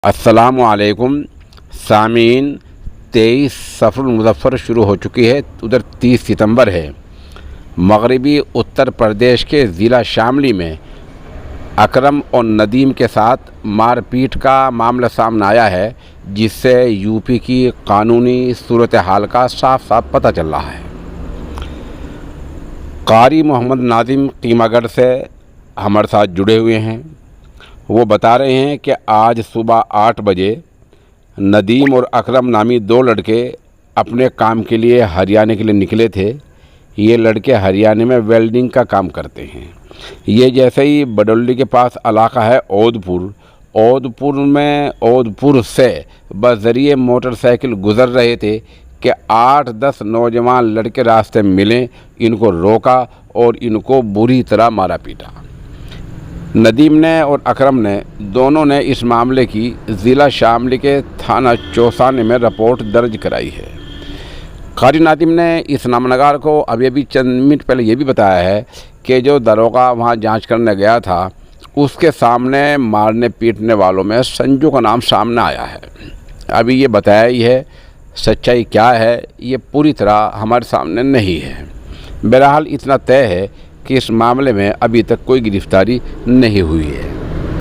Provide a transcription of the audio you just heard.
अस्सलामुअलैकुम सामीन। 23 सफ़रुल मुज़फ़्फ़र शुरू हो चुकी है, उधर 30 सितंबर है। मगरबी उत्तर प्रदेश के ज़िला शामली में अकरम और नदीम के साथ मारपीट का मामला सामने आया है, जिससे यूपी की कानूनी सूरत हाल का साफ साफ पता चल रहा है। कारी मोहम्मद नादिम कीमागढ़ से हमारे साथ जुड़े हुए हैं। वो बता रहे हैं कि आज सुबह 8 बजे नदीम और अकरम नामी दो लड़के अपने काम के लिए हरियाणा के लिए निकले थे। ये लड़के हरियाणा में वेल्डिंग का काम करते हैं। ये जैसे ही बडोली के पास इलाका है ओदपुर से बज़रिए मोटरसाइकिल गुज़र रहे थे कि 8-10 नौजवान लड़के रास्ते में मिले, इनको रोका और इनको बुरी तरह मारा पीटा। नदीम ने और अकरम ने दोनों ने इस मामले की ज़िला शामली के थाना चौसाने में रिपोर्ट दर्ज कराई है। कारी नादिम ने इस नामनगार को अभी चंद मिनट पहले ये भी बताया है कि जो दरोगा वहाँ जांच करने गया था, उसके सामने मारने पीटने वालों में संजू का नाम सामने आया है। अभी ये बताया ही है, सच्चाई क्या है ये पूरी तरह हमारे सामने नहीं है। बहरहाल इतना तय है कि इस मामले में अभी तक कोई गिरफ्तारी नहीं हुई है।